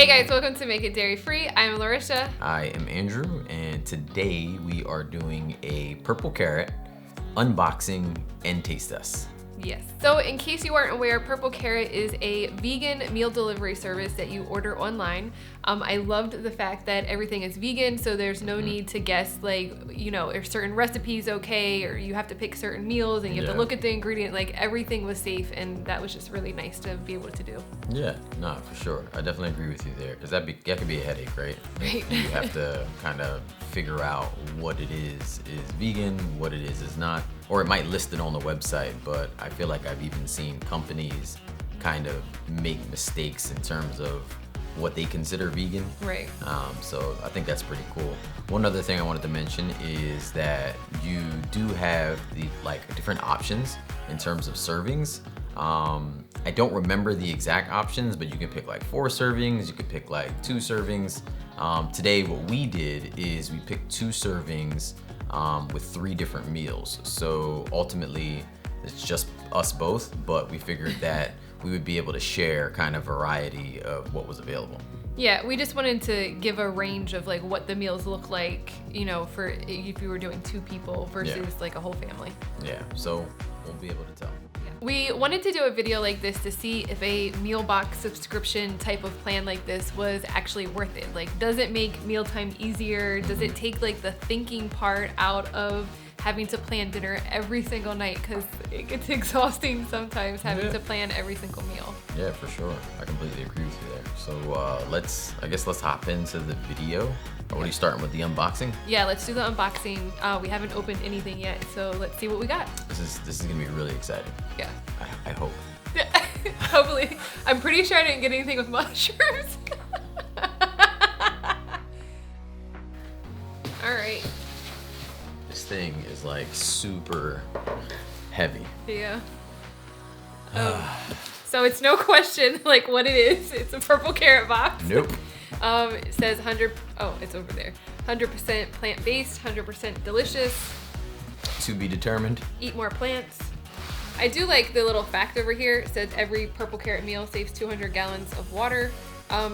guys, welcome to Make It Dairy Free. I'm Larisha. I am Andrew, and today we are doing a purple carrot unboxing and taste test. Yes. So in case you aren't aware, Purple Carrot is a vegan meal delivery service that you order online. I loved the fact that everything is vegan, so there's no need to guess, like, you know, if certain recipes okay, or you have to pick certain meals and you have to look at the ingredient. Like, everything was safe, and that was just really nice to be able to do. Yeah, no, for sure. I definitely agree with you there, because that could be a headache, right? Right. You have to kind of figure out what it is vegan, what it is not, or it might list it on the website, but I feel like I've even seen companies kind of make mistakes in terms of what they consider vegan. Right. So I think that's pretty cool. One other thing I wanted to mention is that you do have the different options in terms of servings. I don't remember the exact options, but you can pick like 4 servings, you could pick like 2 servings. Today what we did is we picked 2 servings with 3 different meals. So ultimately it's just us both, but we figured that we would be able to share kind of variety of what was available. Yeah, we just wanted to give a range of like what the meals look like, you know, for if you were doing 2 people versus like a whole family. Yeah, so we'll be able to tell. We wanted to do a video like this to see if a meal box subscription type of plan like this was actually worth it. Like, does it make mealtime easier? Does it take like the thinking part out of having to plan dinner every single night? Because it gets exhausting sometimes having to plan every single meal. Yeah, for sure. I completely agree with you there. So let's hop into the video. Or what are you starting with, the unboxing? Yeah, let's do the unboxing. We haven't opened anything yet, so let's see what we got. This is gonna be really exciting. Yeah. I hope. Hopefully. I'm pretty sure I didn't get anything with mushrooms. All right. This thing is like super heavy. Yeah. So it's no question like what it is. It's a purple carrot box. Nope. It says 100. Oh, it's over there. 100% plant-based, 100% delicious. To be determined. Eat more plants. I do like the little fact over here. It says every purple carrot meal saves 200 gallons of water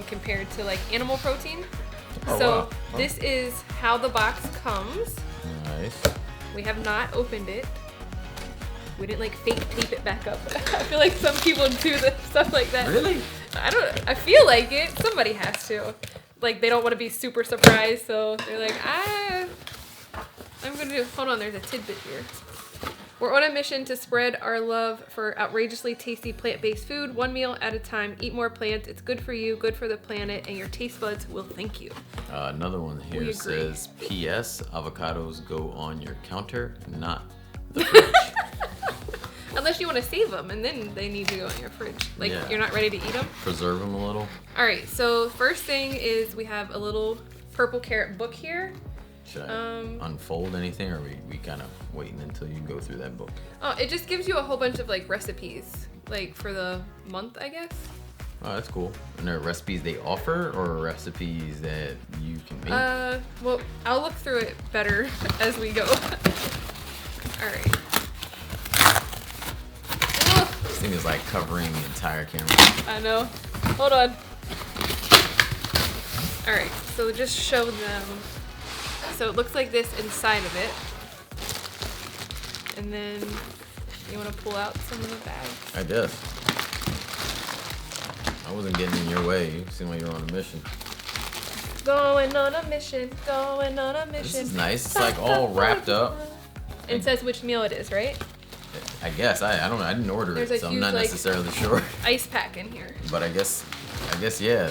compared to like animal protein. Oh, So wow. this is how the box comes. Nice. We have not opened it. We didn't like fake tape it back up. I feel like some people do the stuff like that. Really? I feel like it. Somebody has to. Like, they don't want to be super surprised, so they're like, I'm gonna do, hold on, there's a tidbit here. We're on a mission to spread our love for outrageously tasty plant-based food, 1 meal at a time. Eat more plants. It's good for you, good for the planet, and your taste buds will thank you. Another one We here agree. says, P.S. Avocados go on your counter, not the fridge. Unless you want to save them, and then they need to go in your fridge. Like, Yeah. you're not ready to eat them. Preserve them a little. All right, so first thing is we have a little purple carrot book here. Should I unfold anything, or are we kind of waiting until you go through that book? Oh, it just gives you a whole bunch of like recipes, like for the month, I guess. Oh, that's cool. And there are recipes they offer, or recipes that you can make? Well, I'll look through it better as we go. All right. This thing is like covering the entire camera. I know. Hold on. All right, so just show them. So it looks like this inside of it. And then you want to pull out some of the bags? I guess. I wasn't getting in your way. You seem like you're on a mission. Going on a mission, going on a mission. This is nice. It's like all wrapped up. It says which meal it is, right? I guess. I don't know. I didn't order There's a it, so I'm huge, not like, necessarily sure. Ice pack in here. But I guess yeah.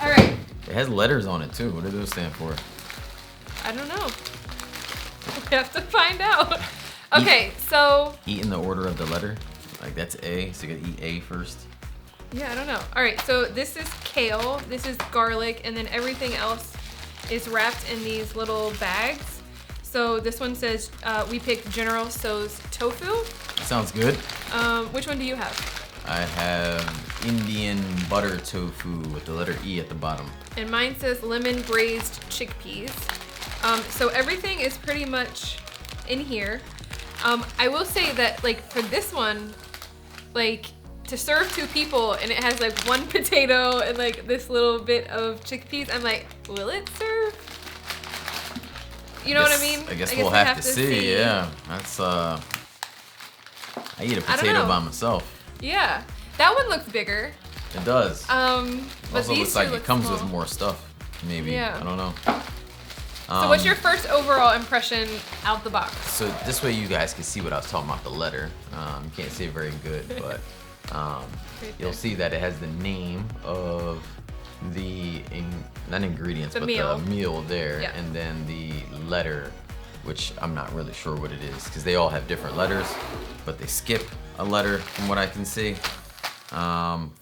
All right. It has letters on it too. What do those stand for? I don't know. We have to find out. Okay, so. Eat in the order of the letter. Like that's A, so you gotta eat A first. Yeah, I don't know. All right, so this is kale, this is garlic, and then everything else is wrapped in these little bags. So this one says we picked General Tso's tofu. Sounds good. Which one do you have? I have Indian butter tofu with the letter E at the bottom. And mine says lemon braised chickpeas. So everything is pretty much in here. I will say that, like, for this one, like, to serve 2 people, and it has like 1 potato and like this little bit of chickpeas. I'm like, will it serve? You know what I mean? I guess we'll have to see. Yeah, that's I eat a potato by myself. Yeah, that one looks bigger. It does. But also these looks like it comes small. with more stuff. Maybe. Yeah. I don't know. So what's your first overall impression out the box? So this way you guys can see what I was talking about, the letter. You can't see it very good, but you'll see that it has the name of the, not ingredients, but the meal there. Yeah. And then the letter, which I'm not really sure what it is, because they all have different letters, but they skip a letter from what I can see.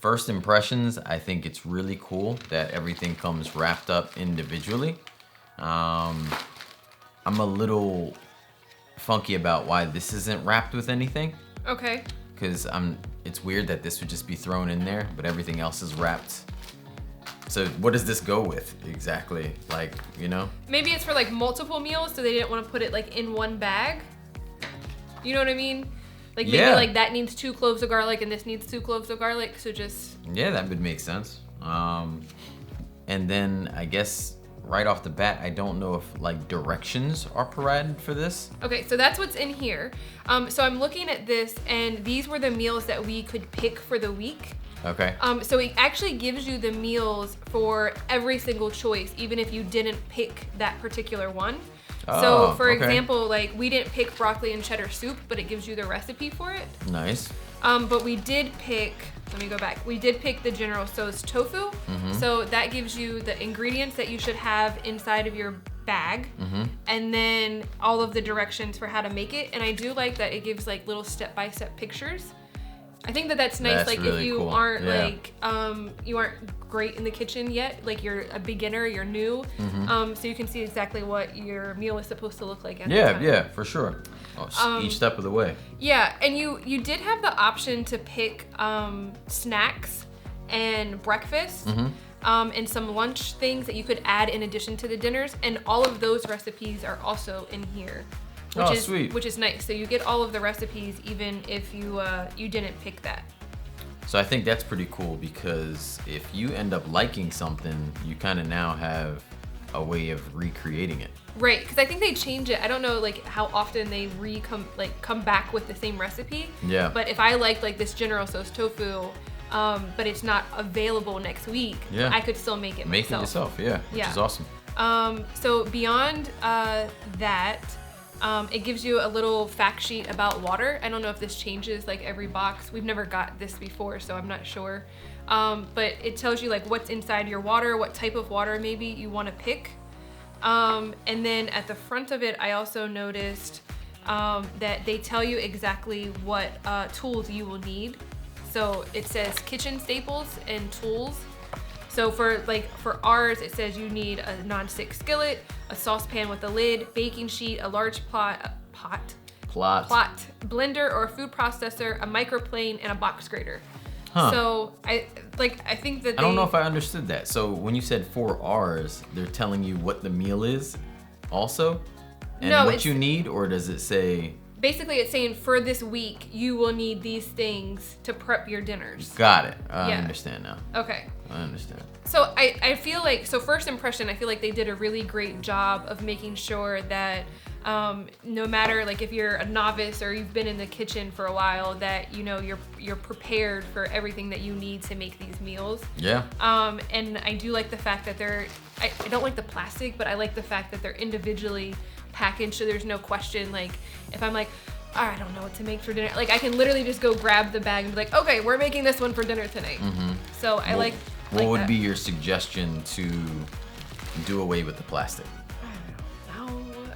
First impressions, I think it's really cool that everything comes wrapped up individually. I'm a little funky about why this isn't wrapped with anything. Okay. Because it's weird that this would just be thrown in there, but everything else is wrapped. So what does this go with exactly? Like, you know? Maybe it's for like multiple meals, so they didn't want to put it like in one bag. You know what I mean? Like maybe like that needs 2 cloves of garlic and this needs 2 cloves of garlic, so just... Yeah, that would make sense. And then I guess right off the bat, I don't know if like directions are provided for this. Okay, so that's what's in here. So I'm looking at this, and these were the meals that we could pick for the week. Okay. So it actually gives you the meals for every single choice, even if you didn't pick that particular one. So for example, like we didn't pick broccoli and cheddar soup, but it gives you the recipe for it. Nice. But we did pick, let me go back. We did pick the General Tso's tofu. So that gives you the ingredients that you should have inside of your bag. And then all of the directions for how to make it. And I do like that it gives like little step-by-step pictures. I think that that's nice. That's like really if you cool. aren't like, you aren't great in the kitchen yet, like you're a beginner, you're new. So you can see exactly what your meal is supposed to look like at the time. Yeah, for sure. Each step of the way. Yeah, and you did have the option to pick snacks and breakfast and some lunch things that you could add in addition to the dinners, and all of those recipes are also in here. Which is nice. So you get all of the recipes even if you didn't pick that. So I think that's pretty cool, because if you end up liking something, you kind of now have a way of recreating it. Right, because I think they change it. I don't know like how often they come back with the same recipe. Yeah. But if I liked like this General Tso's tofu, but it's not available next week, I could still make it myself. Make it yourself, which is awesome. So beyond that, it gives you a little fact sheet about water. I don't know if this changes like every box. We've never got this before, so I'm not sure. But it tells you like what's inside your water, what type of water maybe you want to pick. And then at the front of it, I also noticed that they tell you exactly what tools you will need. So it says kitchen staples and tools. So for ours, it says you need a non-stick skillet, a saucepan with a lid, baking sheet, a large plot, blender or a food processor, a microplane, and a box grater. So I think that I don't know if I understood that. So when you said for ours, they're telling you what the meal is also? And what you need, or does it say... Basically, it's saying for this week, you will need these things to prep your dinners. Got it. I understand now. Okay. I understand. So I feel like, first impression, I feel like they did a really great job of making sure that no matter like if you're a novice or you've been in the kitchen for a while, that you know you're prepared for everything that you need to make these meals. Yeah. And I do like the fact that I don't like the plastic, but I like the fact that they're individually packaged, so there's no question like if I'm like, I don't know what to make for dinner, like I can literally just go grab the bag and be like, okay, we're making this one for dinner tonight. So I like what would that. be your suggestion to do away with the plastic? I don't know.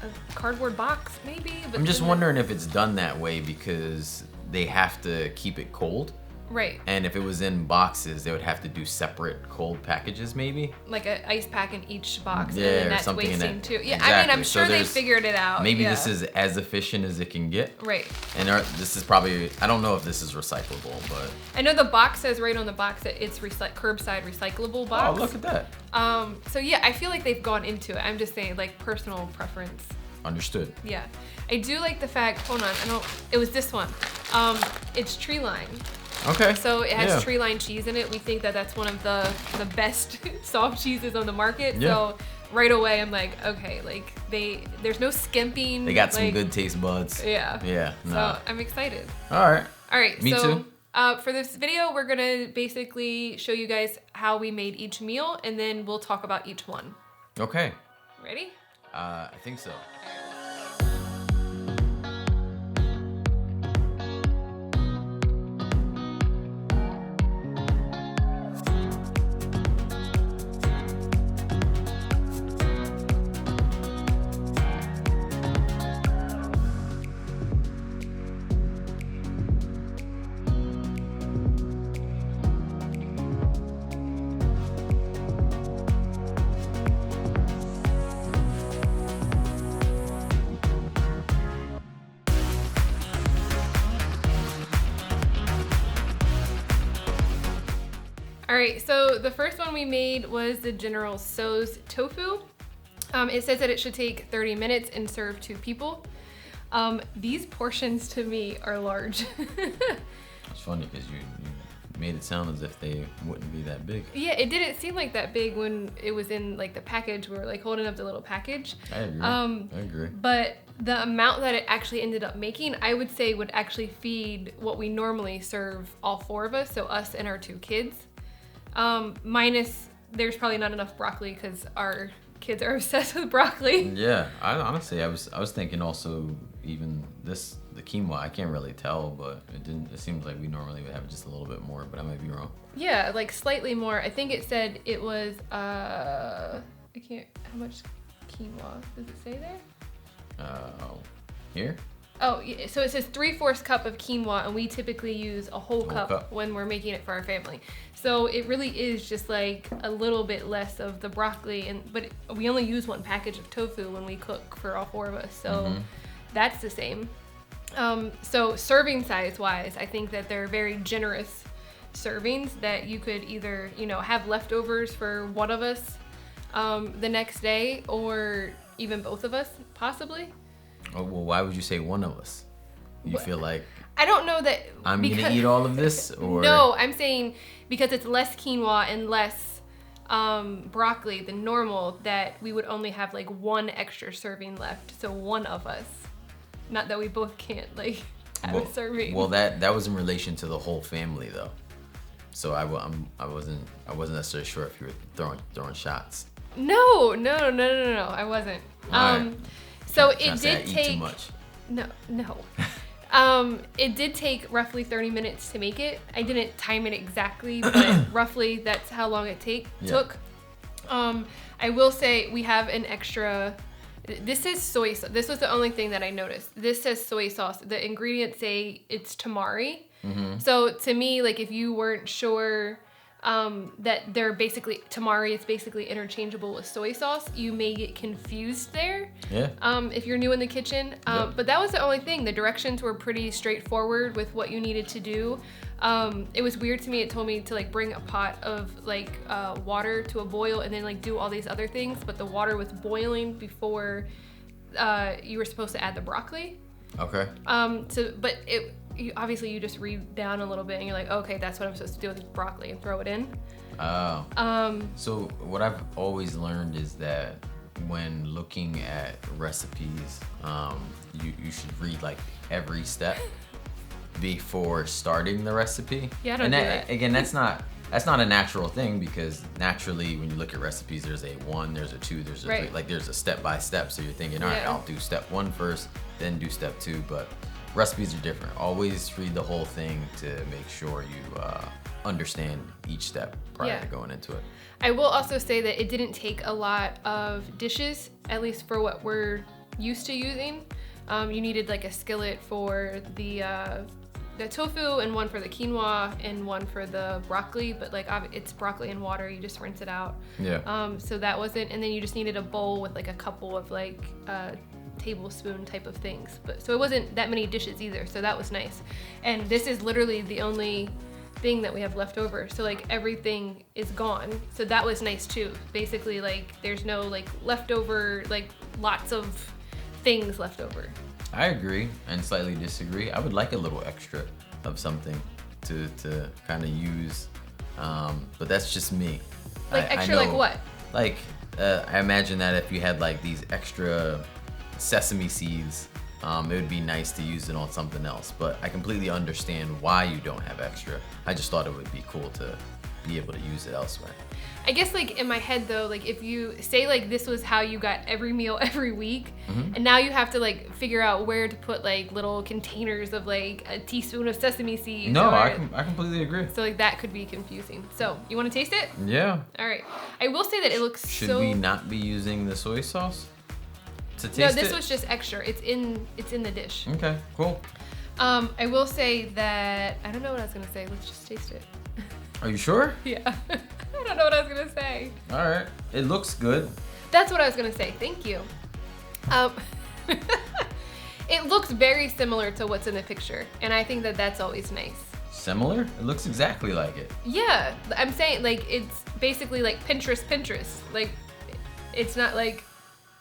A cardboard box maybe. But I'm just wondering if it's done that way because they have to keep it cold. Right. And if it was in boxes, they would have to do separate cold packages maybe. Like an ice pack in each box. Yeah, and then or that's something in wasting that. too. Yeah, Exactly. I mean, I'm sure So they figured it out. Maybe this is as efficient as it can get. Right. And this is probably, I don't know if this is recyclable, but. I know the box says right on the box that it's curbside recyclable box. Oh, look at that. So yeah, I feel like they've gone into it. I'm just saying like personal preference. Understood. Yeah. I do like the fact, hold on, it was this one. It's tree lined. Okay. So it has Yeah. tree line cheese in it. We think that that's one of the best soft cheeses on the market. Yeah. So right away I'm like, okay, like there's no skimping. They got some like, good taste buds. Yeah. Yeah. Nah. So I'm excited. All right. All right. Me too. For this video, we're gonna basically show you guys how we made each meal, and then we'll talk about each one. Okay. Ready? I think so. All right, so the first one we made was the General Tso's tofu. It says that it should take 30 minutes and serve 2 people. These portions to me are large. It's funny because you made it sound as if they wouldn't be that big. Yeah, it didn't seem like that big when it was in like the package. We were like holding up the little package. I agree. I agree. But the amount that it actually ended up making, I would say would actually feed what we normally serve all 4 of us, so us and our 2 kids. Minus, there's probably not enough broccoli because our kids are obsessed with broccoli. Yeah, honestly, I was thinking also even the quinoa. I can't really tell, but it seems like we normally would have just a little bit more, but I might be wrong. Yeah, like slightly more. I think it said it was how much quinoa does it say there? Here? Oh, yeah, so it says 3/4 cup of quinoa, and we typically use a whole cup when we're making it for our family. So it really is just like a little bit less of the broccoli, but we only use 1 package of tofu when we cook for all 4 of us. So that's the same. So serving size wise, I think that they're very generous servings that you could either, have leftovers for one of us the next day, or even both of us possibly. Oh, well, why would you say one of us? You feel like I don't know that I'm gonna eat all of this, or no? I'm saying because it's less quinoa and less broccoli than normal, that we would only have like 1 extra serving left. So one of us, not that we both can't like have a serving. Well, that was in relation to the whole family though. So I wasn't necessarily sure if you were throwing shots. No, I wasn't. Right. So Trying it to say I did eat take too much. No. It did take roughly 30 minutes to make it. I didn't time it exactly, but roughly that's how long it took. I will say we have an extra. This is soy sauce. This was the only thing that I noticed. This says soy sauce. The ingredients say it's tamari. So to me, like if you weren't sure that they're basically, tamari is basically interchangeable with soy sauce, you may get confused there. Yeah. If you're new in the kitchen. But that was the only thing. The directions were pretty straightforward with what you needed to do. It was weird to me. It told me to like bring a pot of like water to a boil and then like do all these other things, but the water was boiling before you were supposed to add the broccoli. Okay. Obviously you just read down a little bit and you're like, okay, that's what I'm supposed to do with broccoli and throw it in. Oh. So what I've always learned is that when looking at recipes, you should read like every step before starting the recipe. Yeah, I don't do that. Again, that's not a natural thing, because naturally when you look at recipes, there's a 1, there's a 2, there's a 3, like there's a step by step. So you're thinking, all right, I'll do step 1 first, then do step 2, but recipes are different. Always read the whole thing to make sure you understand each step prior to going into it. I will also say that it didn't take a lot of dishes, at least for what we're used to using. You needed like a skillet for the tofu, and 1 for the quinoa, and 1 for the broccoli, but like it's broccoli and water, you just rinse it out. Yeah. So that wasn't, and then you just needed a bowl with like a couple of like tablespoon type of things, but so it wasn't that many dishes either, so that was nice. And this is literally the only thing that we have left over, so like everything is gone, so that was nice too. Basically, like there's no like leftover, like lots of things left over. I agree and slightly disagree. I would like a little extra of something. to kind of use, but that's just me. Like I extra, know, like what? Like I imagine that if you had like these extra sesame seeds, it would be nice to use it on something else. But I completely understand why you don't have extra. I just thought it would be cool to be able to use it elsewhere. I guess like in my head though, like if you say like this was how you got every meal every week, and now you have to like figure out where to put like little containers of like a teaspoon of sesame seeds. No, I completely agree. So like that could be confusing. So you want to taste it? Yeah. All right. I will say that it looks Should we not be using the soy sauce to taste it? No, this was just extra. It's in the dish. Okay, cool. I will say that I don't know what I was gonna say. Let's just taste it. Are you sure? Yeah. I don't know what I was gonna say. All right. It looks good. That's what I was gonna say. Thank you. It looks very similar to what's in the picture, and I think that that's always nice. Similar? It looks exactly like it. Yeah, I'm saying like it's basically like Pinterest. Like it's not like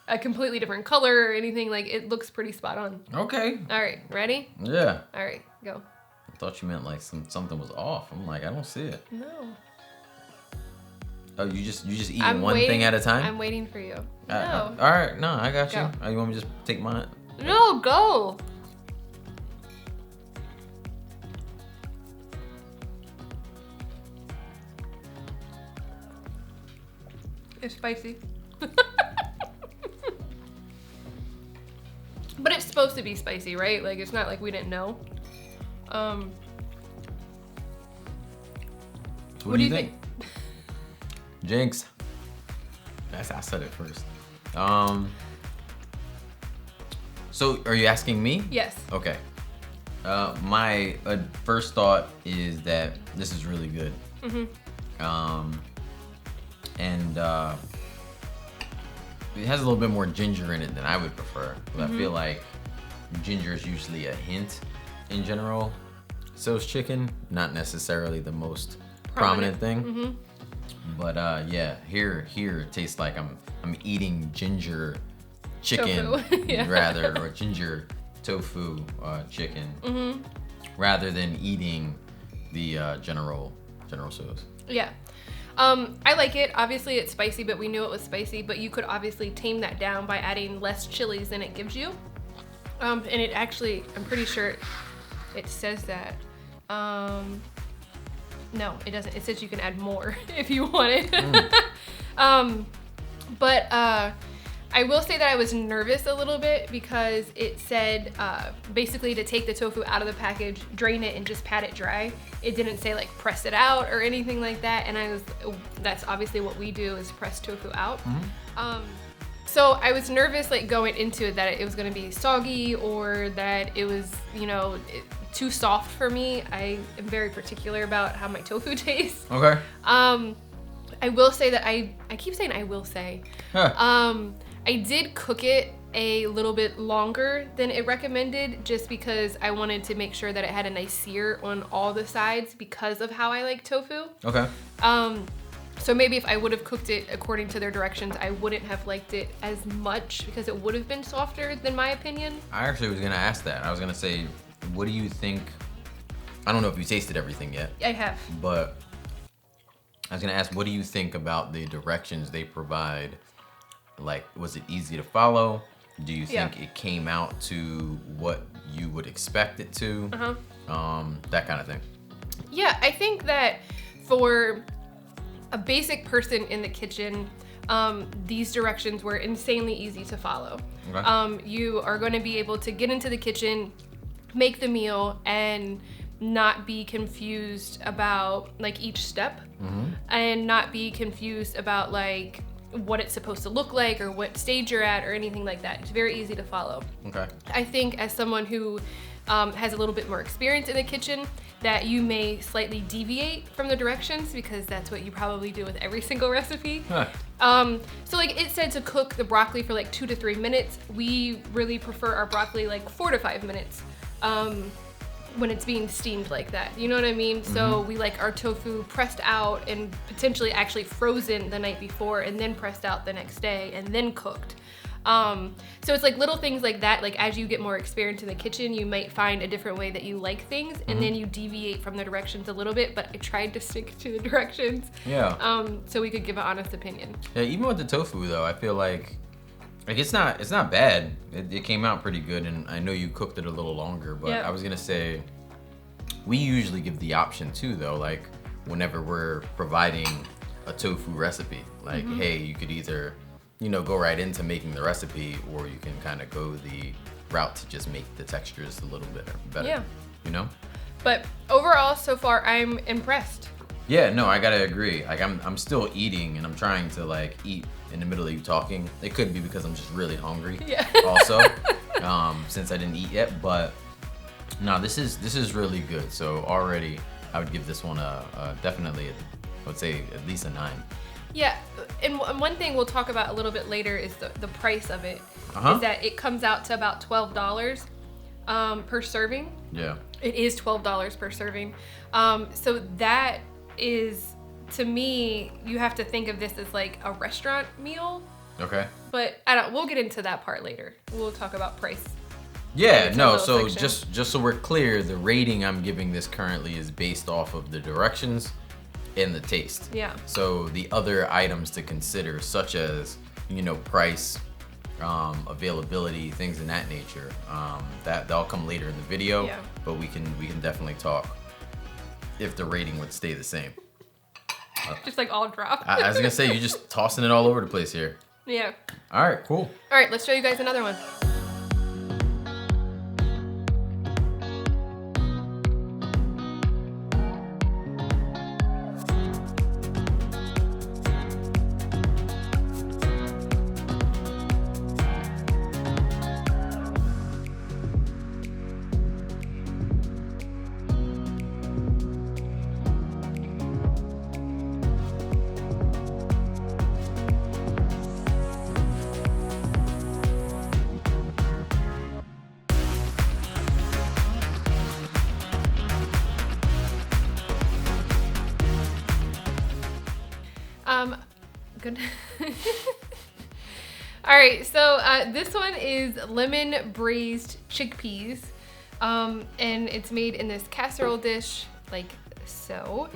a completely different color or anything. Like it looks pretty spot on. Okay. All right, ready? Yeah. All right, go. I thought you meant like something was off. I'm like, I don't see it. No. Oh, you just eat one thing at a time? I'm waiting for you. No. All right, no, I got you. Go. Oh, you want me to just take mine? No, go. It's spicy. But it's supposed to be spicy, right? Like it's not like we didn't know. What do you think? Jinx. I said it first. So are you asking me? Yes. Okay. My first thought is that this is really good. And it has a little bit more ginger in it than I would prefer. But I feel like ginger is usually a hint in general. So is chicken, not necessarily the most prominent thing. But yeah, here it tastes like I'm eating ginger chicken rather, or ginger tofu chicken rather than eating the general sauce. Yeah. I like it. Obviously it's spicy, but we knew it was spicy, but you could obviously tame that down by adding less chilies than it gives you. And it actually, I'm pretty sure it says that. No, it doesn't. It says you can add more if you want it. But I will say that I was nervous a little bit because it said basically to take the tofu out of the package, drain it, and just pat it dry. It didn't say like press it out or anything like that. And that's obviously what we do is press tofu out. So I was nervous like going into it that it was gonna be soggy or that it was, too soft for me. I am very particular about how my tofu tastes. Okay. I will say that I keep saying I will say. I did cook it a little bit longer than it recommended just because I wanted to make sure that it had a nice sear on all the sides because of how I like tofu. Okay. So maybe if I would have cooked it according to their directions, I wouldn't have liked it as much because it would have been softer than my opinion. I actually was gonna ask that. I was gonna say, what do you think? I don't know if you tasted everything yet. I have. But I was gonna ask, what do you think about the directions they provide? Like, was it easy to follow? Do you think it came out to what you would expect it to? That kind of thing. Yeah, I think that for a basic person in the kitchen, these directions were insanely easy to follow. Okay. You are going to be able to get into the kitchen, make the meal, and not be confused about like each step, and not be confused about like what it's supposed to look like or what stage you're at or anything like that. It's very easy to follow. Okay. I think as someone who has a little bit more experience in the kitchen, that you may slightly deviate from the directions because that's what you probably do with every single recipe. So like it said to cook the broccoli for like 2 to 3 minutes. We really prefer our broccoli like 4 to 5 minutes when it's being steamed like that. You know what I mean? So we like our tofu pressed out and potentially actually frozen the night before and then pressed out the next day and then cooked. So it's like little things like that. Like as you get more experience in the kitchen, you might find a different way that you like things, and then you deviate from the directions a little bit. But I tried to stick to the directions. Yeah. So we could give an honest opinion. Yeah. Even with the tofu though, I feel like it's not bad. It came out pretty good, and I know you cooked it a little longer. But Yep. I was gonna say, we usually give the option too though. Like whenever we're providing a tofu recipe, like hey, you could either go right into making the recipe, or you can kind of go the route to just make the textures a little bit better. Yeah. You know? But overall, so far, I'm impressed. Yeah, no, I gotta agree. Like I'm still eating, and I'm trying to like eat in the middle of you talking. It could be because I'm just really hungry. Yeah. Also, since I didn't eat yet, but no, this is really good. So already, I would give this one a definitely, I would say at least a 9. Yeah, and one thing we'll talk about a little bit later is the price of it. Is that it comes out to about $12 per serving. Yeah. It is $12 per serving. So that is, to me, you have to think of this as like a restaurant meal. Okay. But we'll get into that part later. We'll talk about price. Yeah, no, little so section. just so we're clear, the rating I'm giving this currently is based off of the directions and the taste. Yeah. So the other items to consider, such as, price, availability, things in that nature, that'll come later in the video. Yeah. But we can definitely talk if the rating would stay the same. Just like all drop. I was gonna say, you're just tossing it all over the place here. Yeah. All right, cool. All right, let's show you guys another one. Good. All right, so this one is lemon braised chickpeas, and it's made in this casserole dish like so.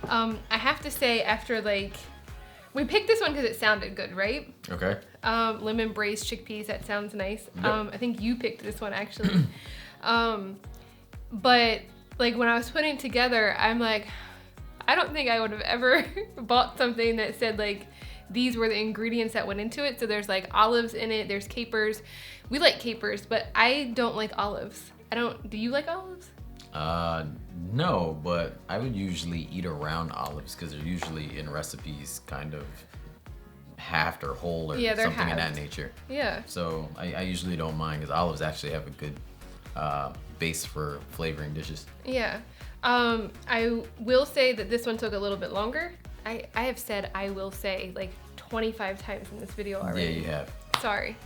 I have to say, after we picked this one because it sounded good, right? Okay. Lemon braised chickpeas, that sounds nice. Yep. I think you picked this one actually. But when I was putting it together, I'm like, I don't think I would have ever bought something that said these were the ingredients that went into it. So there's olives in it, there's capers. We like capers, but I don't like olives. Do you like olives? No, but I would usually eat around olives because they're usually in recipes kind of halved or whole or Yeah, they're something in that halved. nature. Yeah. So I usually don't mind because olives actually have a good base for flavoring dishes. Yeah. I will say that this one took a little bit longer. I have said I will say 25 times in this video already. Yeah, you have. Sorry.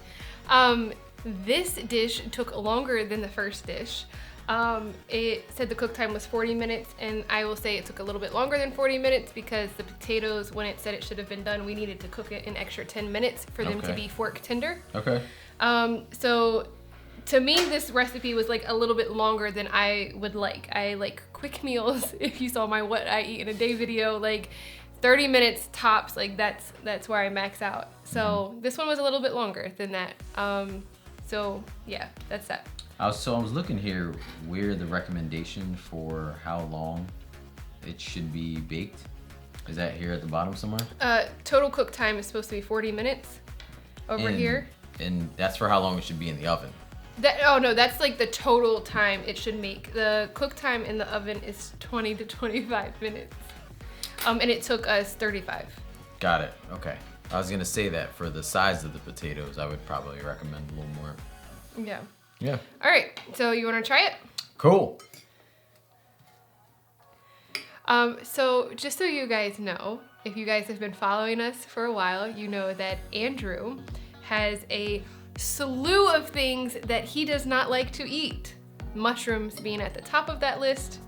This dish took longer than the first dish. It said the cook time was 40 minutes, and I will say it took a little bit longer than 40 minutes because the potatoes, when it said it should have been done, we needed to cook it an extra 10 minutes for them to Okay. be fork tender. Okay. So to me, this recipe was a little bit longer than I would like. I like quick meals. If you saw my what I eat in a day video, 30 minutes tops, that's where I max out. So this one was a little bit longer than that. So yeah, that's that. I was looking here where the recommendation for how long it should be baked. Is that here at the bottom somewhere? Total cook time is supposed to be 40 minutes over here. And that's for how long it should be in the oven. That's the total time it should make. The cook time in the oven is 20 to 25 minutes. And it took us 35. Got it. Okay. I was gonna say that for the size of the potatoes, I would probably recommend a little more. Yeah. Yeah. All right, so you want to try it? Cool. So just so you guys know, if you guys have been following us for a while, you know that Andrew has a slew of things that he does not like to eat. Mushrooms being at the top of that list,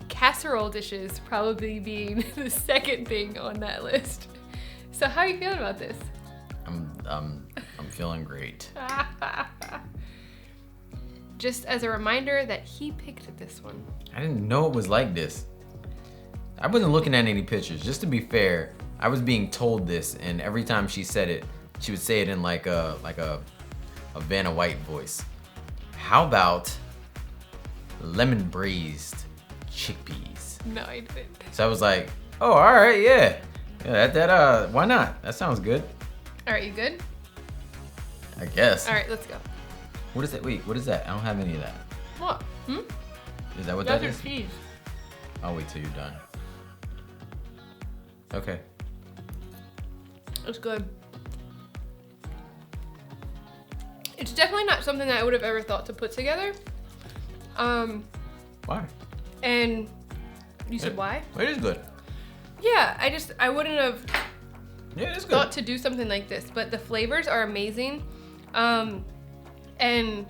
casserole dishes probably being the second thing on that list. So how are you feeling about this? I'm I'm feeling great. Just as a reminder that he picked this one. I didn't know it was like this. I wasn't looking at any pictures. Just to be fair, I was being told this, and every time she said it, she would say it in like a Vanna White voice. How about lemon braised chickpeas? No, I didn't. So I was like, oh, all right, yeah. That why not? That sounds good. All right, you good? I guess. All right, let's go. What is that? Wait, what is that? I don't have any of that. What? Is that what That's that your is? cheese. I'll wait till you're done. Okay. It's good. It's definitely not something that I would have ever thought to put together. Why? And you said why? It is good. Yeah, I wouldn't have Yeah, it's good. thought to do something like this, but the flavors are amazing. And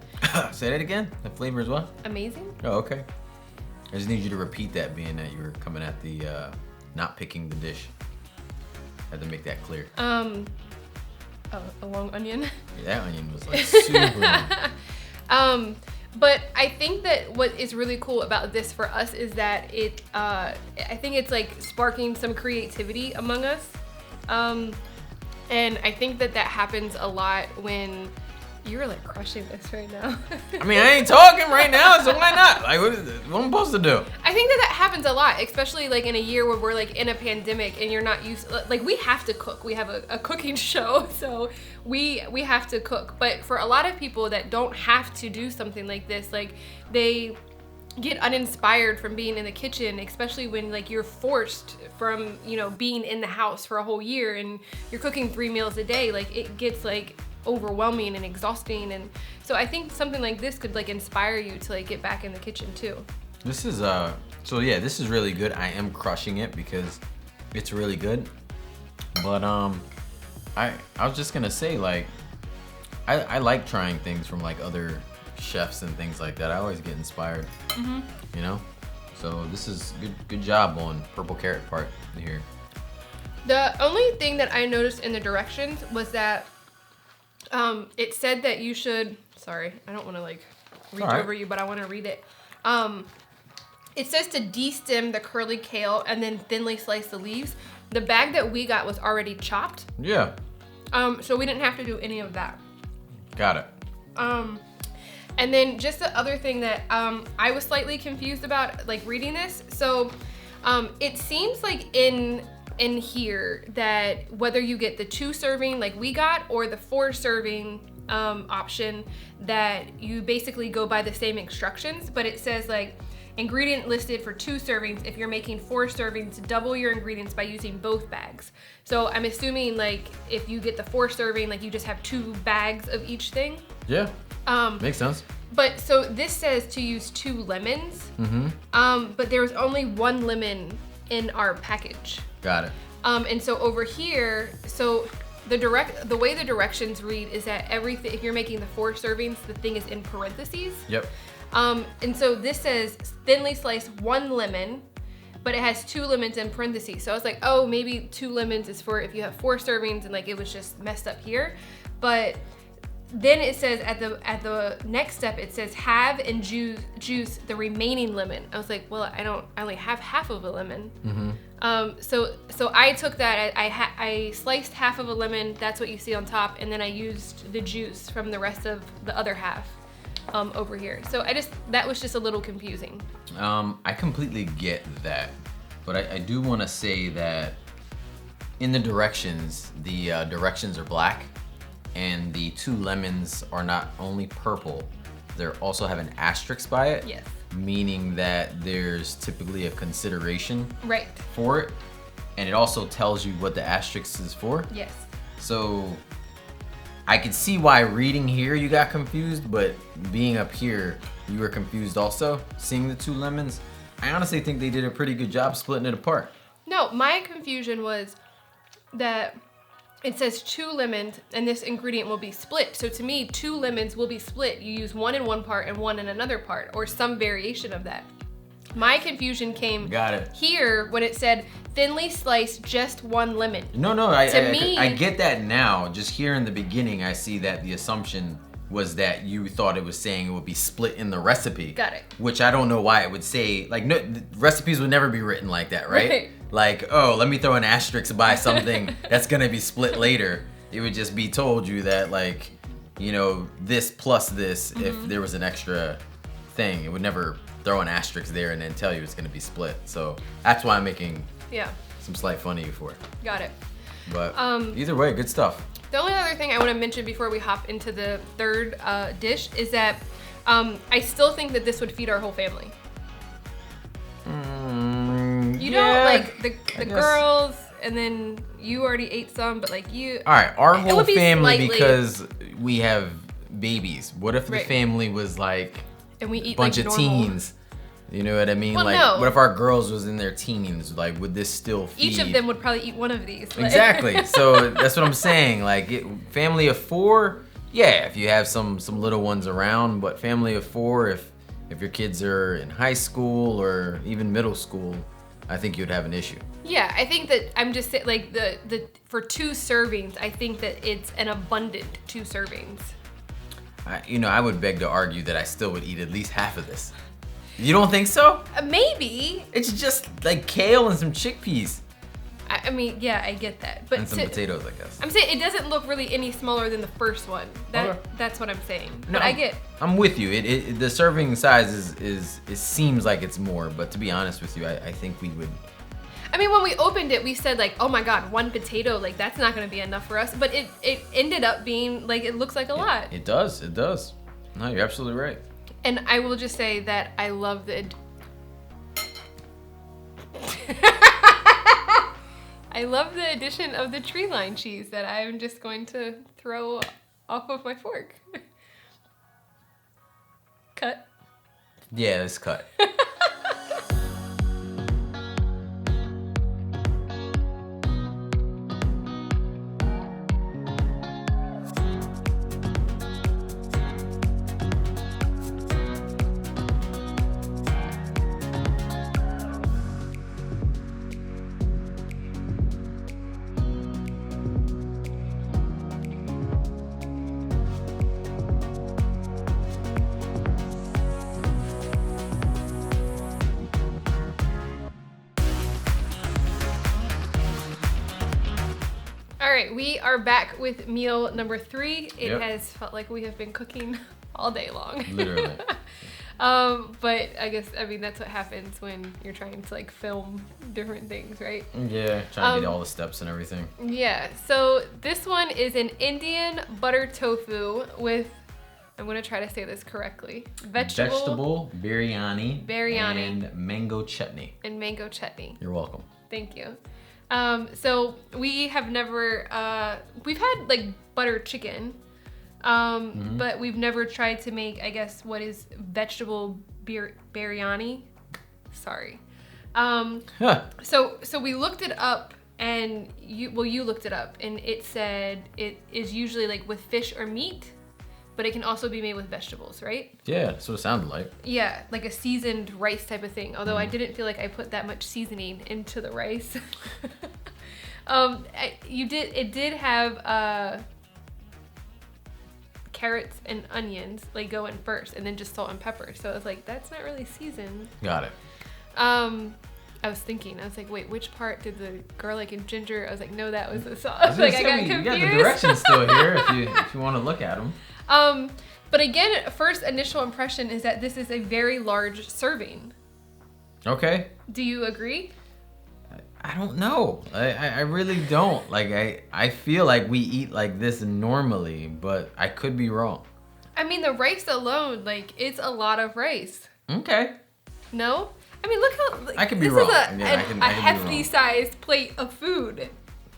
Say that again. The flavor is what? amazing? Oh, okay. I just need you to repeat that, being that you were coming at the not picking the dish. Had to make that clear. A long onion. Yeah, that onion was like super long. But I think that what is really cool about this for us is that I think it's like sparking some creativity among us. And I think that happens a lot when you're like crushing this right now. I mean, I ain't talking right now, so why not? Like, what am I supposed to do? I think that happens a lot, especially like in a year where we're like in a pandemic and you're not used, like we have to cook. We have a cooking show, so we have to cook. But for a lot of people that don't have to do something like this, like they get uninspired from being in the kitchen, especially when like you're forced from, being in the house for a whole year and you're cooking 3 meals a day. Like it gets like overwhelming and exhausting, and so I think something like this could like inspire you to like get back in the kitchen too. This is this is really good. I am crushing it because it's really good. But I was just gonna say, like, I like trying things from like other chefs and things like that. I always get inspired. So this is good job on purple carrot part here. The only thing that I noticed in the directions was that it said that you should, sorry, I don't want to like reach over you, but I want to read it. It says to de-stem the curly kale and then thinly slice the leaves. The bag that we got was already chopped. Yeah. So we didn't have to do any of that. Got it. And then just the other thing that I was slightly confused about, like reading this. So it seems like in here that whether you get the 2 serving like we got or the 4 serving option, that you basically go by the same instructions, but it says like ingredient listed for 2 servings. If you're making 4 servings, double your ingredients by using both bags. So I'm assuming like if you get the 4 serving, like you just have 2 bags of each thing. Yeah. Makes sense. But so this says to use 2 lemons. But there was only 1 lemon in our package. Got it. And so over here, so the way the directions read is that everything, if you're making the 4 servings, the thing is in parentheses. Yep. And so this says thinly slice 1 lemon, but it has 2 lemons in parentheses. So I was like, oh, maybe 2 lemons is for if you have 4 servings and like it was just messed up here. But then it says at the next step, it says have and juice the remaining lemon. I was like, well, I only have half of a lemon. So I took that, I sliced half of a lemon, that's what you see on top, and then I used the juice from the rest of the other half over here. So that was just a little confusing. I completely get that, but I do want to say that in the directions are black, and the 2 lemons are not only purple, they also have an asterisk by it. Yes. Meaning that there's typically a consideration Right. for it, and it also tells you what the asterisk is for. Yes. So I could see why reading here you got confused, but being up here you were confused also, seeing the 2 lemons. I honestly think they did a pretty good job splitting it apart. No, my confusion was that it says 2 lemons and this ingredient will be split. So to me, 2 lemons will be split. You use 1 in one part and 1 in another part, or some variation of that. My confusion came Got it. here when it said thinly slice just one lemon. No, To me- I get that now. Just here in the beginning, I see that the assumption was that you thought it was saying it would be split in the recipe. Got it. Which I don't know why it would say, like, no, recipes would never be written like that, right? Right. Like, oh, let me throw an asterisk by something that's gonna be split later. It would just be told you that, like, you know, this plus this, if there was an extra thing. It would never throw an asterisk there and then tell you it's gonna be split. So that's why I'm making some slight fun of you for it. Got it. But either way, good stuff. The only other thing I want to mention before we hop into the third dish is that I still think that this would feed our whole family. You know, like the girls, and then you already ate some, but like you. All right, our whole would be family, slightly- because we have babies. What if the family was like and we eat a bunch like of normal. teens? You know what I mean? Well, like, no. what if our girls was in their teens? Like, would this still feed? Each of them would probably eat one of these. Like- Exactly. So that's what I'm saying. Like, family of 4, yeah, if you have some little ones around, but family of 4, if your kids are in high school or even middle school, I think you'd have an issue. Yeah, I think that I'm just saying, like the for 2 servings, I think that it's an abundant 2 servings. I would beg to argue that I still would eat at least half of this. You don't think so? Maybe. It's just like kale and some chickpeas. I mean, yeah, I get that, but And some potatoes, I guess. I'm saying it doesn't look really any smaller than the first one. Okay. That's what I'm saying. No, But I get. I'm with you. The serving size is it seems like it's more, but to be honest with you, I think we would. I mean, when we opened it, we said like, oh my God, 1 potato, like that's not gonna be enough for us. But it ended up being like, it looks like a lot. It does. No, you're absolutely right. And I will just say that I love the. I love the addition of the tree line cheese that I'm just going to throw off of my fork. Cut. Yeah, it's cut. All right, we are back with meal number 3. It Yep. has felt like we have been cooking all day long. Literally. But I guess, I mean, that's what happens when you're trying to like film different things, right? Yeah, trying to get all the steps and everything. Yeah, so this one is an Indian butter tofu with, I'm gonna try to say this correctly, Vegetable biryani, Biryani. and mango chutney. and mango chutney. You're welcome. Thank you. So we have never, we've had like butter chicken, but we've never tried to make, I guess, what is vegetable biryani. Sorry. So we looked it up, and you looked it up, and it said it is usually like with fish or meat, but it can also be made with vegetables, right? Yeah, that's what it sounded like. Yeah, like a seasoned rice type of thing. Although I didn't feel like I put that much seasoning into the rice. It did have carrots and onions like go in first, and then just salt and pepper. So I was like, that's not really seasoned. Got it. I was thinking, I was like, wait, which part did the garlic and ginger? I was like, no, that was the sauce. Like I got confused. You got the directions still here if you want to look at them. But again, first initial impression is that this is a very large serving. Okay. Do you agree? I don't know. I really don't. Like I feel like we eat like this normally, but I could be wrong. I mean, the rice alone, like, it's a lot of rice. Okay. No? I mean, look how like, I could be this wrong. is Again, I can be hefty wrong. sized plate of food.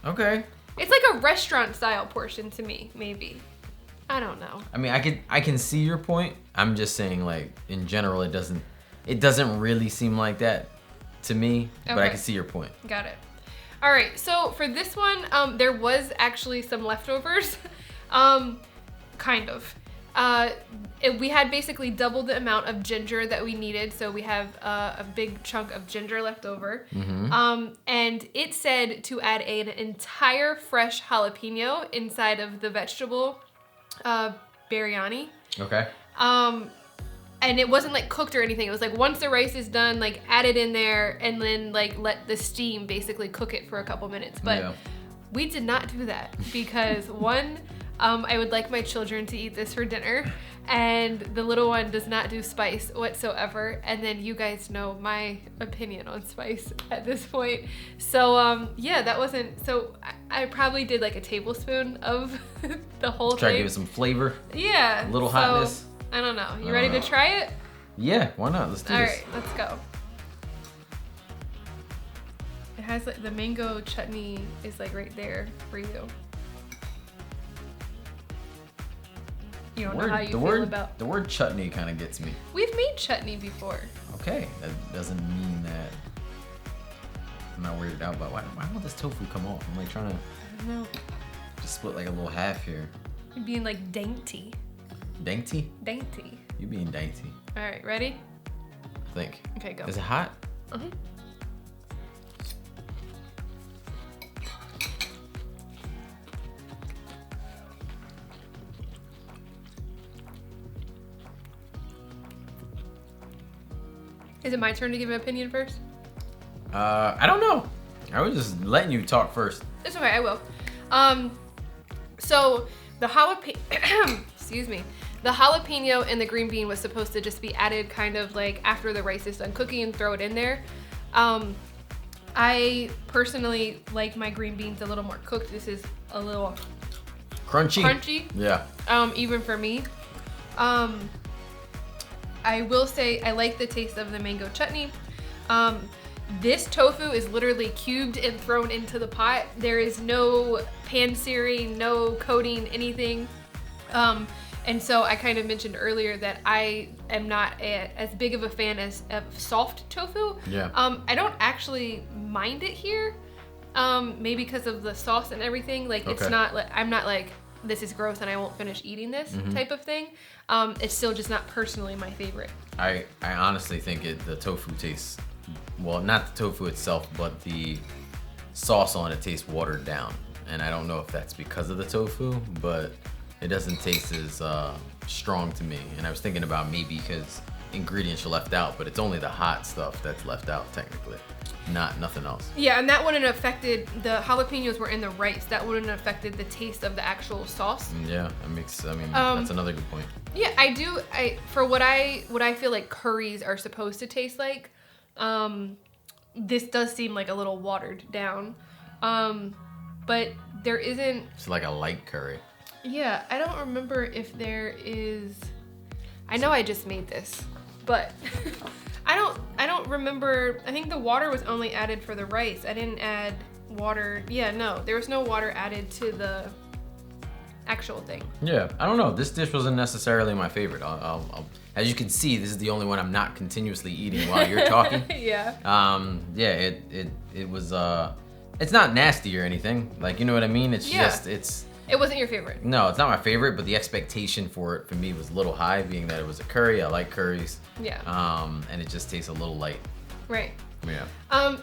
Okay. It's like a restaurant style portion to me, maybe. I don't know. I mean, I can see your point. I'm just saying, like, in general, it doesn't really seem like that to me, but I Okay. can see your point. Got it. All right, so for this one, there was actually some leftovers, kind of. We had basically double the amount of ginger that we needed, so we have a big chunk of ginger left over. And it said to add an entire fresh jalapeno inside of the vegetable biryani. Okay. And it wasn't like cooked or anything. It was like once the rice is done, like add it in there and then like let the steam basically cook it for a couple minutes. But we did not do that because one, I would like my children to eat this for dinner, and the little one does not do spice whatsoever. And then you guys know my opinion on spice at this point. So yeah, that wasn't, so I probably did like a tablespoon of the whole thing. Try to give it some flavor. Yeah. A little hotness. I don't know. You ready to try it? Yeah, why not? Let's do this. All right, let's go. It has like the mango chutney is like right there for you. You don't know how you feel about. The word chutney kind of gets me. We've made chutney before. Okay, that doesn't mean that I'm not weirded out. But why won't this tofu come off? I'm like trying to. I don't know. Just split like a little half here. You're being like dainty. Dainty? Dainty. You being dainty. All right, ready? I think. Okay, go. Is it hot? Uh-huh. Is it my turn to give an opinion first? I don't know. I was just letting you talk first. It's okay, I will. So the jalapeno, excuse me, the jalapeno and the green bean was supposed to just be added kind of like after the rice is done cooking and throw it in there. I personally like my green beans a little more cooked. This is a little crunchy. Yeah. Even for me. I will say I like the taste of the mango chutney. This tofu is literally cubed and thrown into the pot. There is no pan searing, no coating, anything. And so I kind of mentioned earlier that I am not as big of a fan of soft tofu. Yeah. I don't actually mind it here. Maybe because of the sauce and everything. Like it's not like, I'm not like, this is gross and I won't finish eating this type of thing. It's still just not personally my favorite. I honestly think the tofu tastes, well, not the tofu itself, but the sauce on it tastes watered down. And I don't know if that's because of the tofu, but it doesn't taste as strong to me. And I was thinking about maybe because ingredients are left out, but it's only the hot stuff that's left out technically, nothing else. Yeah, and that wouldn't have affected, the jalapenos were in the rice. That wouldn't have affected the taste of the actual sauce. Yeah, that makes, I mean, that's another good point. Yeah, for what I feel like curries are supposed to taste like, this does seem like a little watered down. But there isn't. It's like a light curry. Yeah, I don't remember if there is. I know I just made this, but I don't remember. I think the water was only added for the rice. I didn't add water. Yeah, no, there was no water added to the actual thing. Yeah, I don't know. This dish wasn't necessarily my favorite. I'll as you can see, this is the only one I'm not continuously eating while you're talking. Yeah. Yeah, it was. It's not nasty or anything. Like, you know what I mean? It's just It wasn't your favorite. No, it's not my favorite, but the expectation for it for me was a little high, being that it was a curry. I like curries. Yeah. And it just tastes a little light. Right. Yeah.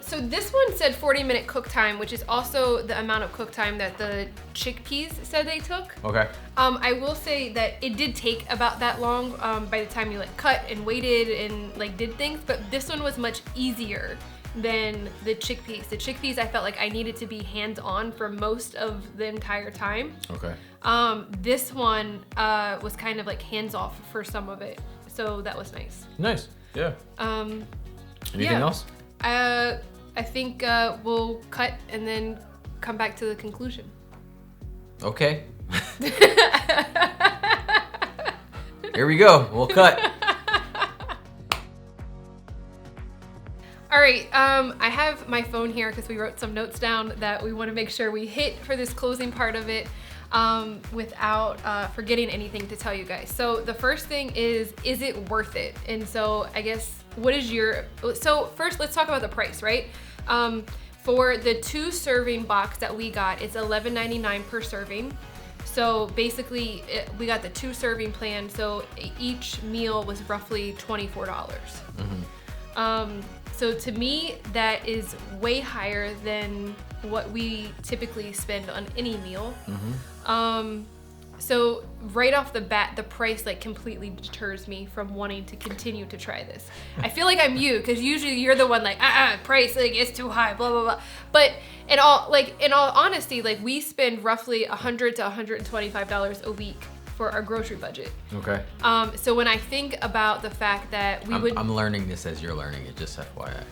So this one said 40-minute cook time, which is also the amount of cook time that the chickpeas said they took. Okay. I will say that it did take about that long by the time you like cut and waited and like did things, but this one was much easier than the chickpeas. The chickpeas, I felt like I needed to be hands-on for most of the entire time. Okay. This one was kind of like hands-off for some of it, so that was nice. Nice. Yeah. Anything else? I think we'll cut and then come back to the conclusion. Okay. Here we go. We'll cut. All right, I have my phone here because we wrote some notes down that we want to make sure we hit for this closing part of it without forgetting anything to tell you guys. So the first thing is it worth it? And so I guess, what is your, so first let's talk about the price, right? For the 2 serving box that we got, it's $11.99 per serving. So basically, we got the 2 serving plan. So each meal was roughly $24. So to me, that is way higher than what we typically spend on any meal. So right off the bat, the price like completely deters me from wanting to continue to try this. I feel like I'm you, because usually you're the one like, price, like it's too high, blah, blah, blah. But in all honesty, like we spend roughly $100 to $125 a week for our grocery budget. Okay. So when I think about the fact that I'm learning this as you're learning it, just FYI.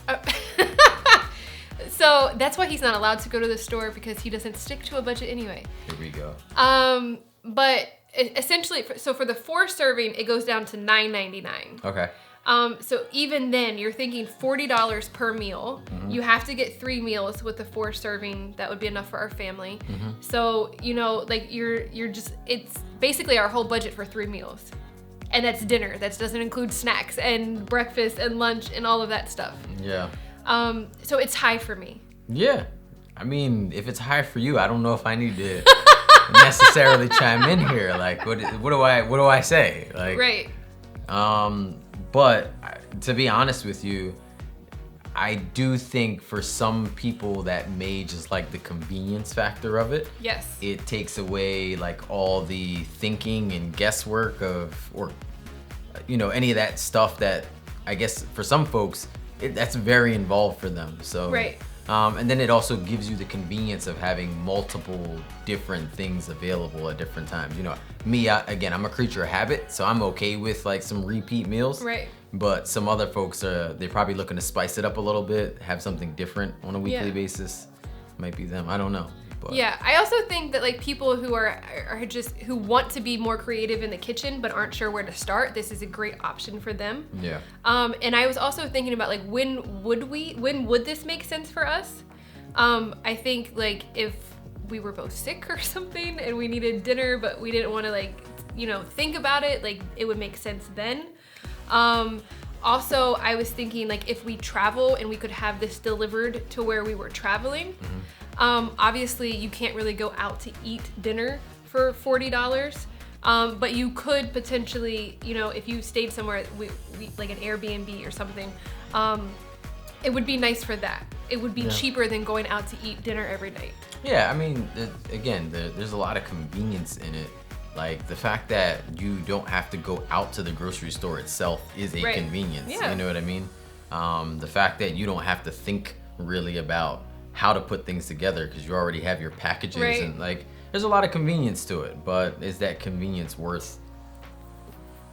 So that's why he's not allowed to go to the store, because he doesn't stick to a budget anyway. Here we go. But essentially, so for the 4 serving, it goes down to $9.99. Okay. So even then, you're thinking $40 per meal. You have to get 3 meals with the 4 serving. That would be enough for our family. So, like it's basically our whole budget for 3 meals. And that's dinner. That doesn't include snacks and breakfast and lunch and all of that stuff. Yeah. So it's high for me. Yeah. I mean, if it's high for you, I don't know if I need to necessarily chime in here. Like, what do I say? Like, right. But to be honest with you, I do think for some people that may just like the convenience factor of it. Yes. It takes away like all the thinking and guesswork or any of that stuff that I guess for some folks that's very involved for them. So right. And then it also gives you the convenience of having multiple different things available at different times. Me, I'm a creature of habit, so I'm okay with like some repeat meals. Right. But some other folks they're probably looking to spice it up a little bit, have something different on a weekly basis. Might be them. I don't know. But. Yeah, I also think that like people who are just who want to be more creative in the kitchen but aren't sure where to start, this is a great option for them. Yeah. And I was also thinking about like when would this make sense for us? I think like if we were both sick or something and we needed dinner but we didn't want to like think about it, like it would make sense then. Also, I was thinking like if we travel and we could have this delivered to where we were traveling. Obviously, you can't really go out to eat dinner for $40, but you could potentially, if you stayed somewhere we like an Airbnb or something, it would be nice for that. It would be cheaper than going out to eat dinner every night. Yeah, I mean, there's a lot of convenience in it. Like the fact that you don't have to go out to the grocery store itself is a convenience. Yeah. You know what I mean? The fact that you don't have to think really about how to put things together because you already have your packages and like there's a lot of convenience to it, but is that convenience worth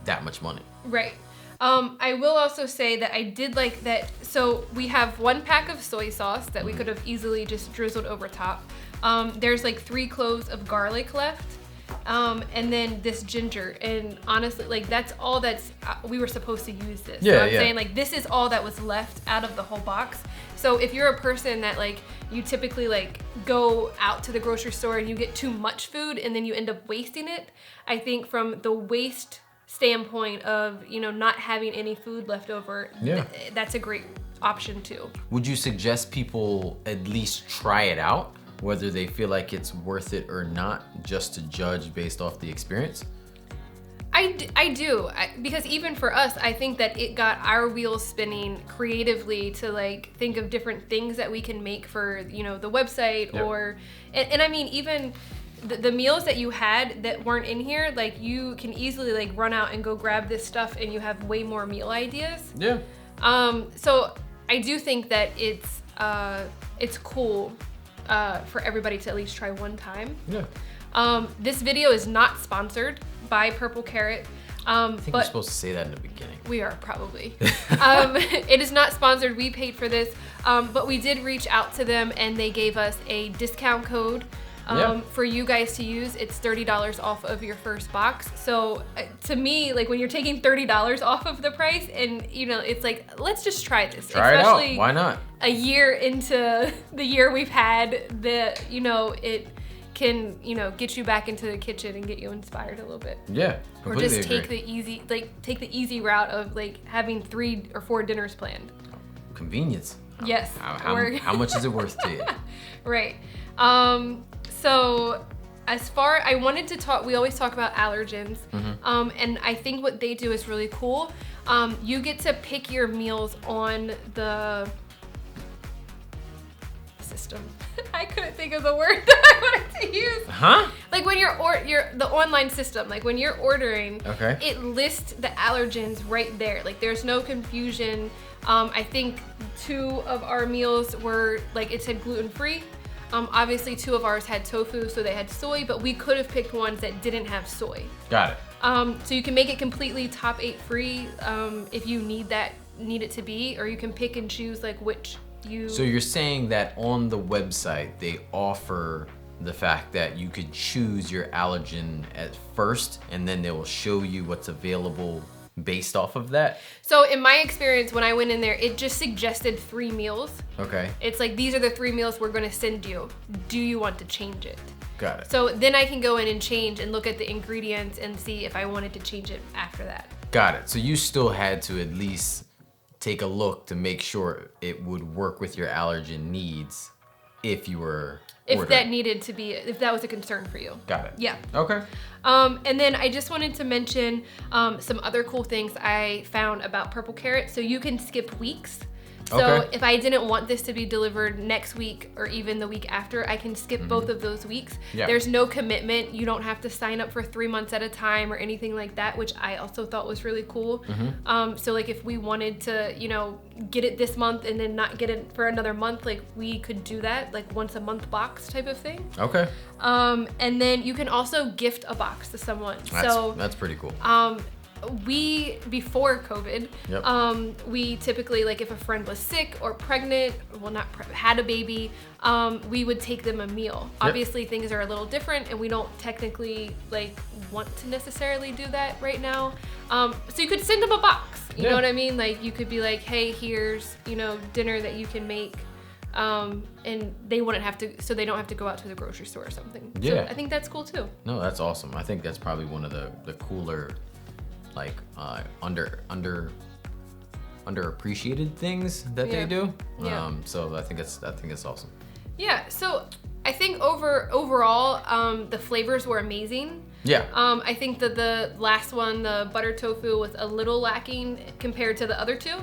that much money? Right. I will also say that I did like that. So we have 1 pack of soy sauce that we could have easily just drizzled over top. There's like 3 cloves of garlic left. And then this ginger, and honestly, like that's all we were supposed to use this. Yeah, so I'm saying like this is all that was left out of the whole box. So if you're a person that like you typically like go out to the grocery store and you get too much food and then you end up wasting it, I think from the waste standpoint of not having any food left over, that's a great option too. Would you suggest people at least try it out, whether they feel like it's worth it or not, just to judge based off the experience? I do, because even for us, I think that it got our wheels spinning creatively to like think of different things that we can make for the website and I mean even the meals that you had that weren't in here, like you can easily like run out and go grab this stuff and you have way more meal ideas. Yeah. So I do think that it's cool for everybody to at least try one time. Yeah. This video is not sponsored by Purple Carrot. I think we're supposed to say that in the beginning. We are probably. It is not sponsored. We paid for this, but we did reach out to them and they gave us a discount code for you guys to use. It's $30 off of your first box. So to me, like when you're taking $30 off of the price and it's like, let's just try this. Try it out. Why not? A year into the year we've had, it can get you back into the kitchen and get you inspired a little bit. Yeah, or just take the easy route of like having 3 or 4 dinners planned. Convenience. Yes. How much is it worth to you? Right. So I wanted to talk, we always talk about allergens. And I think what they do is really cool. You get to pick your meals on the system. I couldn't think of the word that I wanted to use. Like when the online system, like when you're ordering, it lists the allergens right there. Like there's no confusion. I think 2 of our meals were, like it said gluten-free. Obviously 2 of ours had tofu, so they had soy, but we could have picked ones that didn't have soy. Got it. So you can make it completely top 8 free if you need it to be, or you can pick and choose like which you. So you're saying that on the website they offer the fact that you could choose your allergen at first, and then they will show you what's available based off of that? So in my experience, when I went in there, it just suggested 3 meals. Okay. It's like, these are the 3 meals we're gonna send you. Do you want to change it? Got it. So then I can go in and change and look at the ingredients and see if I wanted to change it after that. Got it. So you still had to at least take a look to make sure it would work with your allergen needs if you were ordering. If that was a concern for you. Got it. Yeah. Okay. And then I just wanted to mention some other cool things I found about purple carrot. So you can skip weeks. So if I didn't want this to be delivered next week or even the week after, I can skip both of those weeks. Yeah. There's no commitment. You don't have to sign up for 3 months at a time or anything like that, which I also thought was really cool. So like if we wanted to, get it this month and then not get it for another month, like we could do that, like once a month box type of thing. Okay. And then you can also gift a box to someone. That's pretty cool. Before COVID, we typically, like if a friend was sick or pregnant, had a baby, we would take them a meal. Obviously things are a little different and we don't technically want to necessarily do that right now. So you could send them a box, you know what I mean? Like you could be like, hey, here's, dinner that you can make. And they wouldn't have to, so they don't have to go out to the grocery store or something. Yeah. So I think that's cool too. No, that's awesome. I think that's probably one of the cooler, underappreciated things that they do. So I think it's awesome. Yeah. So I think overall, the flavors were amazing. Yeah. I think that the last one, the butter tofu, was a little lacking compared to the other 2.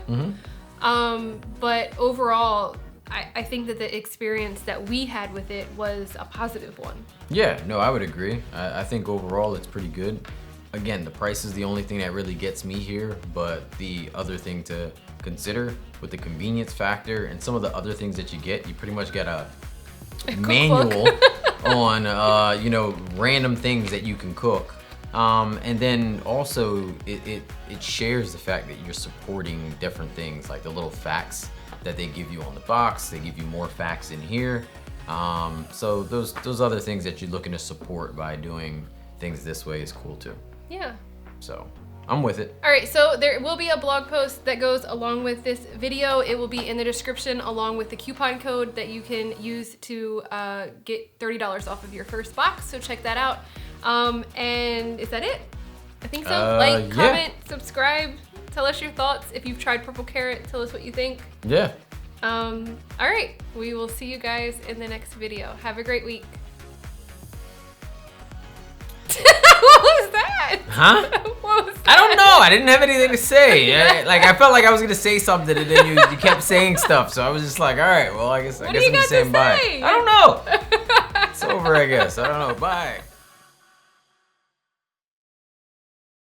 But overall, I think that the experience that we had with it was a positive one. Yeah, no, I would agree. I think overall it's pretty good. Again, the price is the only thing that really gets me here, but the other thing to consider with the convenience factor and some of the other things that you get, you pretty much get a manual on, random things that you can cook. And then also it shares the fact that you're supporting different things, like the little facts that they give you on the box. They give you more facts in here. So those other things that you're looking to support by doing things this way is cool too. Yeah. So I'm with it. All right, so there will be a blog post that goes along with this video. It will be in the description along with the coupon code that you can use to get $30 off of your first box. So check that out. And is that it? I think so. Like, comment, subscribe, tell us your thoughts. If you've tried purple carrot, tell us what you think. Yeah. All right, we will see you guys in the next video. Have a great week. What was that? Huh? What was that? I don't know. I didn't have anything to say. I felt like I was gonna say something, and then you kept saying stuff. So I was just like, all right, well, I guess I'm just saying bye. I don't know. It's over, I guess. I don't know. Bye.